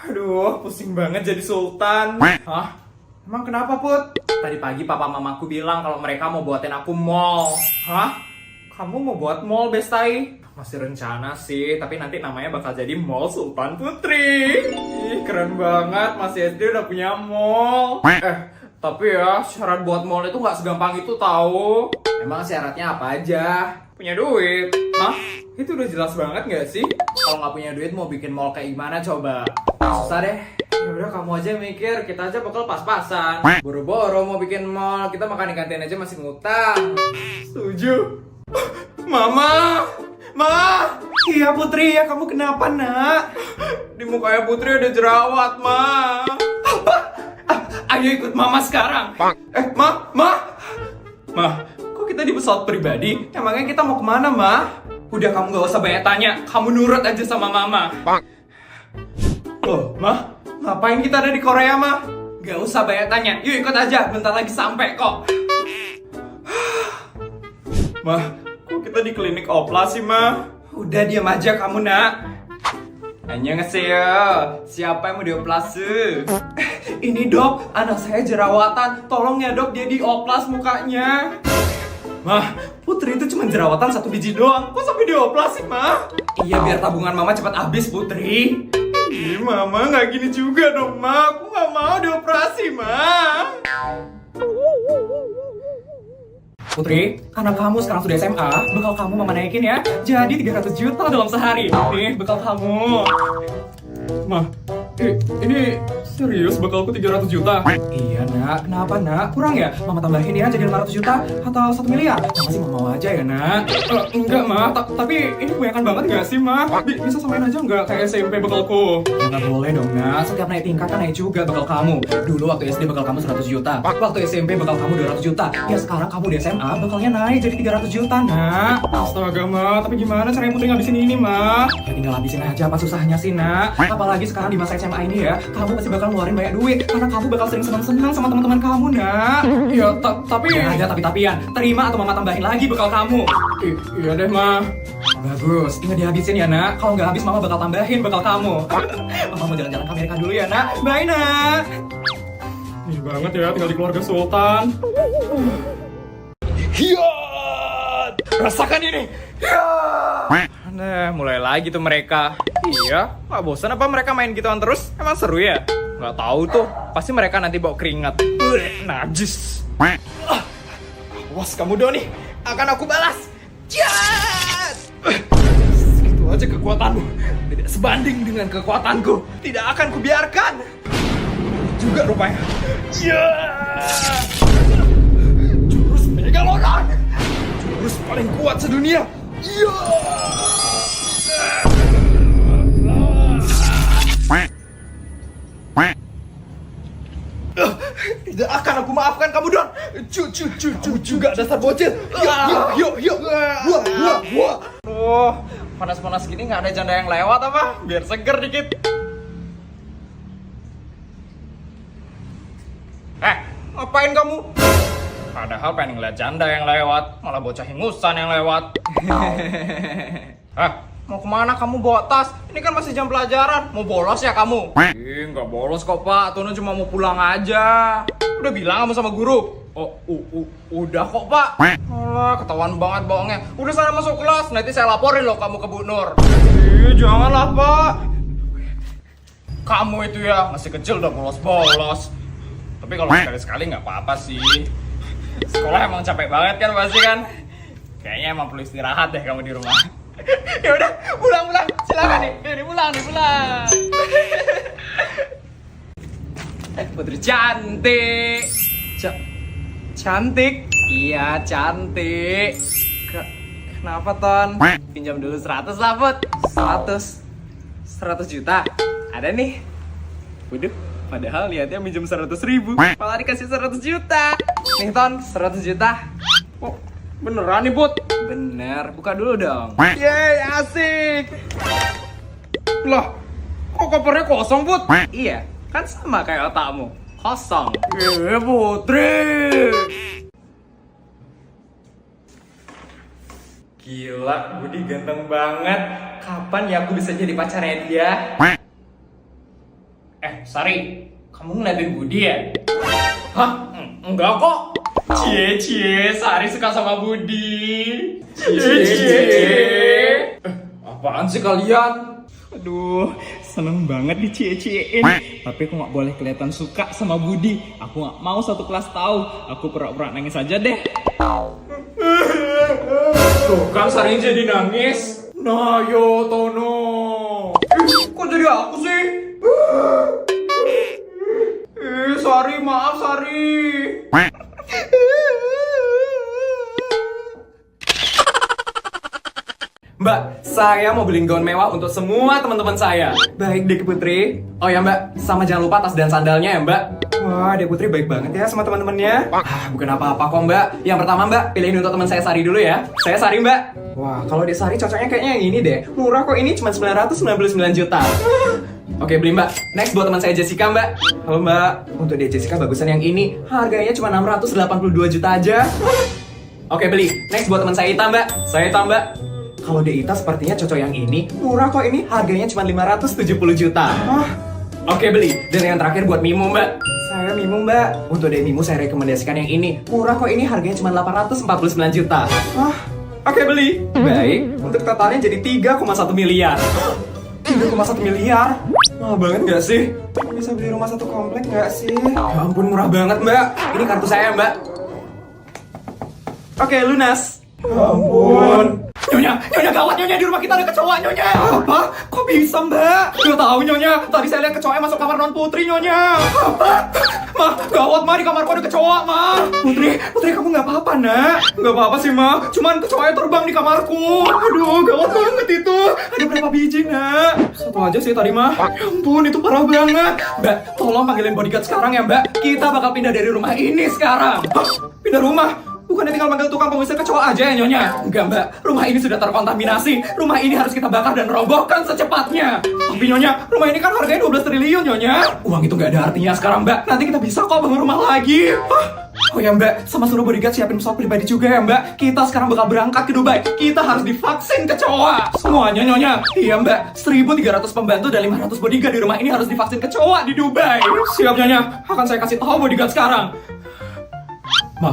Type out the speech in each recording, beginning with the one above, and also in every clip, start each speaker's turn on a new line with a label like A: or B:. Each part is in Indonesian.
A: Aduh, pusing banget jadi sultan. Hah? Emang kenapa, Put? Tadi pagi papa mamaku bilang kalau mereka mau buatin aku mall. Hah? Kamu mau buat mall, Bestai? Masih rencana sih, tapi nanti namanya bakal jadi Mall Sultan Putri. Ih, keren banget, masih SD udah punya mall. Tapi ya, syarat buat mall itu nggak segampang itu tahu. Emang syaratnya apa aja? Punya duit. Hah? Itu udah jelas banget nggak sih? Kalau nggak punya duit mau bikin mall kayak gimana coba? Susah deh. Ya udah kamu aja mikir, kita aja bakal pas-pasan. Boro-boro mau bikin mall, kita makan di kantin aja masih ngutang. Setuju. Mama! Ma! Iya Putri, ya kamu kenapa nak? Di mukanya Putri ada jerawat, Ma. Apa? Ayo ikut Mama sekarang. Ma, kok kita di pesawat pribadi? Emangnya kita mau kemana, Ma? Udah kamu gak usah banyak tanya, kamu nurut aja sama Mama. Loh, Ma, ngapain kita ada di Korea, Ma? Gak usah banyak tanya, yuk ikut aja, bentar lagi sampai kok. Ma, kok kita di klinik oplas sih, Ma? Udah diam aja kamu, nak. Annyeonghaseyo, siapa yang mau dioperasi? Ini dok, anak saya jerawatan. Tolong ya dok, dia dioplas mukanya. Mah, Putri itu cuma jerawatan 1 biji doang. Kok sampai dioperasi, Mah? Iya, biar tabungan Mama cepat habis, Putri. Ih, Mama nggak gini juga dong, Ma. Aku nggak mau dioperasi, Ma. Putri, karena kamu sekarang sudah SMA, bekal kamu Mama naikin ya. Jadi 300 juta dalam sehari. Nih, bekal kamu. Ma, ini serius bekalku 300 juta? Iya nak, kenapa nak? Kurang ya? Mama tambahin ya jadi 500 juta atau 1 miliar? Mama sih mau aja ya nak? Enggak ma, tapi ini kebanyakan banget gak sih ma? Bisa samain aja nggak kayak SMP bekalku? Ya nggak boleh dong nak, setiap naik tingkat kan naik juga bekal kamu. Dulu waktu SD bekal kamu 100 juta, waktu SMP bekal kamu 200 juta. Ya sekarang kamu di SMA bekalnya naik jadi 300 juta nak. Astaga ma, tapi gimana caranya Putri ngabisin ini ma? Ya tinggal habisin aja, apa susahnya sih nak? Apalagi sekarang di masa SMA ini ya, kamu pasti bakal ngeluarin banyak duit karena kamu bakal sering senang-senang sama teman-teman kamu, nak. Ya, tapi ya ada tapi-tapian. Terima atau Mama tambahin lagi bekal kamu. Iya deh, Ma. Bagus, tinggal dihabisin ya, nak. Kalau nggak habis, Mama bakal tambahin bekal kamu. Mama mau jalan-jalan ke Amerika dulu ya, nak. Bye, nak. Ini banget ya, tinggal di keluarga Sultan. Hiat! Rasakan ini. Hiat! Nah, mulai lagi tuh mereka. Iya, nggak bosan apa mereka main gituan terus? Emang seru ya? Nggak tahu tuh. Pasti mereka nanti bawa keringat. Najis. Awas kamu Doni, akan aku balas. Yes! Segitu aja kekuatanmu. Tidak sebanding dengan kekuatanku. Tidak akan kubiarkan. Juga rupanya. Jurus Megalodon. Jurus paling kuat sedunia. Tidak akan aku maafkan kamu, Don. Kamu juga dasar bocil. Yuk. Oh, panas-panas gini nggak ada janda yang lewat apa? Biar seger dikit. Ngapain kamu? Padahal pengen ngeliat janda yang lewat, malah bocah hingusan yang lewat. Mau kemana kamu bawa tas? Ini kan masih jam pelajaran. Mau bolos ya kamu? Nggak bolos kok pak, Tono cuma mau pulang aja. Udah bilang kamu sama guru? Oh, udah kok pak. Alah, ketahuan banget bohongnya. Udah sana masuk kelas, nanti saya laporin loh kamu ke Bu Nur. Janganlah pak. Kamu itu ya, masih kecil udah bolos-bolos. Tapi kalau sekali-sekali nggak apa-apa sih. Sekolah emang capek banget kan pasti kan? Kayaknya emang perlu istirahat deh kamu di rumah. Ya udah, pulang. Silakan nih. Ini pulang. Putri cantik. Cantik? Iya, cantik. Kenapa, Ton? Pinjam dulu 100 lah, Put. 100 juta. Ada nih. Waduh, padahal lihatnya minjem 100.000. Malah dikasih 100 juta. Nih, Ton, 100 juta. Oh, beneran nih, Put? Bener, buka dulu dong. Yeay, asik. Lah, kok kopernya kosong, Put? Iya, kan sama kayak otakmu. Kosong. Putri. Gila, Budi ganteng banget. Kapan ya aku bisa jadi pacarnya dia? Sari, kamu ngeliatin Budi ya? Hah? Enggak kok. Cie, Sari suka sama Budi. Cie. Apaan sih kalian?
B: Aduh, seneng banget dicie-ciein. Tapi aku gak boleh kelihatan suka sama Budi. Aku gak mau satu kelas tahu. Aku pura-pura nangis aja deh.
A: Tuh kan Sari jadi nangis. Nah yo Tono. Kok jadi aku sih? Sari, maaf Sari. Mbak, saya mau beliin gaun mewah untuk semua teman-teman saya. Baik, Dek Putri. Oh ya Mbak, sama jangan lupa tas dan sandalnya ya Mbak. Wah, Dek Putri baik banget ya sama teman-temannya. Bukan apa-apa kok Mbak. Yang pertama Mbak, pilihin untuk teman saya Sari dulu ya. Saya Sari Mbak. Wah, kalau Dek Sari cocoknya kayaknya yang ini deh. Murah kok, ini cuma 999 juta. Oke, beli Mbak. Next buat teman saya Jessica Mbak. Halo Mbak, untuk Dek Jessica bagusan yang ini. Harganya cuma 682 juta aja. Oke, beli. Next buat teman saya Ita Mbak. Saya Ita Mbak. Kalau Ita sepertinya cocok yang ini. Murah kok, ini harganya cuma 570 juta. Oke, beli. Dan yang terakhir buat Mimo Mbak. Saya Mimo Mbak. Untuk Dek Mimo saya rekomendasikan yang ini. Murah kok, ini harganya cuma 849 juta. Oke, beli. Baik. Untuk totalnya jadi 3,1 miliar. 3,1 miliar? Mahal banget gak sih? Bisa beli rumah satu komplek gak sih? Ya ampun, murah banget Mbak. Ini kartu saya Mbak. Oke, lunas. Ya ampun. Nyonya gawat, Nyonya, di rumah kita ada kecoa, Nyonya. Apa? Kok bisa Mbak? Gak tahu Nyonya, tadi saya lihat kecoa masuk kamar non Putri, Nyonya. Apa? Ma, gawat Ma, di kamarku ada kecoa Ma. Putri kamu gak apa-apa nak? Gak apa-apa sih Ma, cuman kecoanya terbang di kamarku. Aduh, gawat banget itu. Ada berapa biji nak? Satu aja sih tadi Ma. Ya ampun, itu parah banget. Mbak, tolong panggilin bodyguard sekarang ya Mbak. Kita bakal pindah dari rumah ini sekarang. Hah? Pindah rumah? Bukannya tinggal manggil tukang pengusir kecoa aja ya Nyonya? Enggak Mbak, rumah ini sudah terkontaminasi. Rumah ini harus kita bakar dan robohkan secepatnya. Tapi Nyonya, rumah ini kan harganya 12 triliun Nyonya. Uang itu gak ada artinya sekarang Mbak. Nanti kita bisa kok bangun rumah lagi. Oh ya Mbak, sama suruh bodyguard siapin pesawat pribadi juga ya Mbak. Kita sekarang bakal berangkat ke Dubai. Kita harus divaksin kecoa. Semuanya Nyonya. Iya Mbak, 1.300 pembantu dan 500 bodyguard di rumah ini harus divaksin kecoa di Dubai. Siap Nyonya, akan saya kasih tahu bodyguard sekarang. Ma,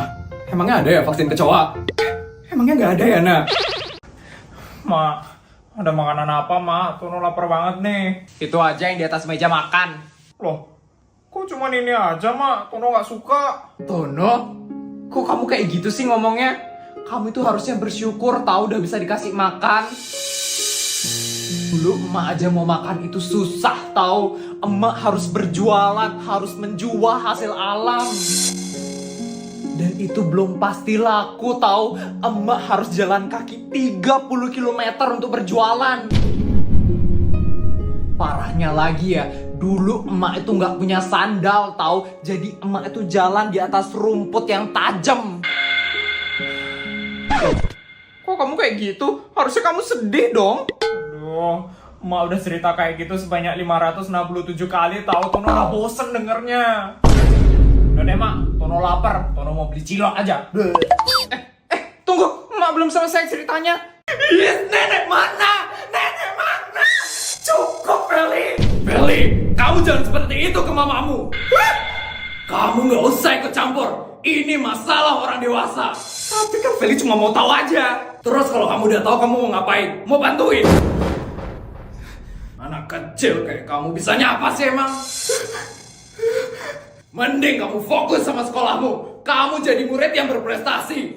A: emangnya ada ya vaksin kecoa? Emangnya nggak ada ya, nak? Ma, ada makanan apa, Ma? Tono lapar banget nih. Itu aja yang di atas meja makan. Loh, kok cuma ini aja, Ma? Tono nggak suka. Tono? Kok kamu kayak gitu sih ngomongnya? Kamu itu harusnya bersyukur tahu udah bisa dikasih makan. Dulu emak aja mau makan itu susah tahu. Emak harus berjualan, harus menjual hasil alam. Dan itu belum pasti laku tahu. Emak harus jalan kaki 30 km untuk berjualan. Parahnya lagi ya, dulu emak itu nggak punya sandal tahu. Jadi emak itu jalan di atas rumput yang tajam. Kok kamu kayak gitu? Harusnya kamu sedih dong. Aduh, emak udah cerita kayak gitu sebanyak 567 kali tahu. Tono udah bosen dengernya. Udah deh Mak, Tono lapar, Tono mau beli cilok aja. Tunggu, Mak belum selesai ceritanya. Nenek mana? Nenek mana? Cukup Feli. Feli, kamu jangan seperti itu ke mamamu. Kamu gak usah ikut campur. Ini masalah orang dewasa. Tapi kan Feli cuma mau tahu aja. Terus kalau kamu udah tahu kamu mau ngapain? Mau bantuin? Anak kecil kayak kamu bisanya apa sih emang? Mending kamu fokus sama sekolahmu. Kamu jadi murid yang berprestasi.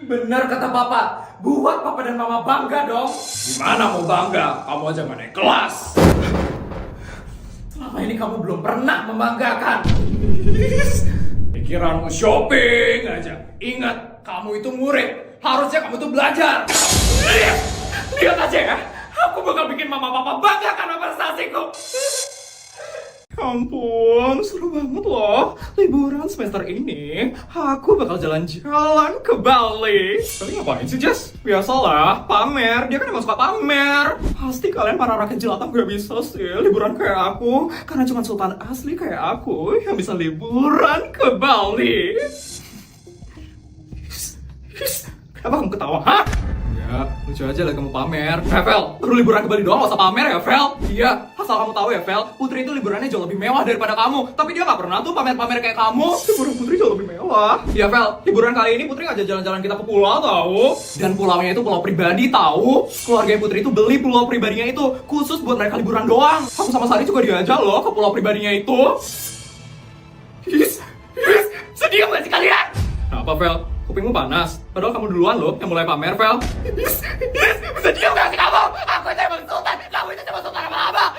A: Benar kata Papa. Buat Papa dan Mama bangga dong. Gimana mau bangga? Kamu aja gak naik kelas. Selama ini kamu belum pernah membanggakan. Pikiranmu shopping aja. Ingat, kamu itu murid. Harusnya kamu tuh belajar. Lihat aja ya. Aku bakal bikin Mama Papa bangga karena prestasiku. Ampun, seru banget loh. Liburan semester ini, aku bakal jalan-jalan ke Bali. Kalian ngapain sih, Jess? Biasalah, pamer. Dia kan emang suka pamer. Pasti kalian para rakyat jelata gak bisa sih liburan kayak aku. Karena cuma sultan asli kayak aku yang bisa liburan ke Bali. Kenapa kamu ketawa, hah? Ya, lucu aja lah kamu pamer. Vel, baru liburan ke Bali doang, gak usah pamer ya, Vel. Iya, Asal kamu tahu ya, Vel, Putri itu liburannya jauh lebih mewah daripada kamu. Tapi dia nggak pernah tuh pamer-pamer kayak kamu. Liburan Putri jauh lebih mewah. Ya, Vel, liburan kali ini Putri ngajak jalan-jalan kita ke pulau, tahu. Dan pulaunya itu pulau pribadi, tahu. Keluarga Putri itu beli pulau pribadinya itu khusus buat mereka liburan doang. Aku sama Sari juga diajak loh ke pulau pribadinya itu. Sedih gak sih kalian? Kenapa, Vel? Kupingmu panas. Padahal kamu duluan loh yang mulai pamer, Vel. Bisa diam gak sih kamu? Aku itu emang sultan. Kamu itu cuma sultan lama-lama.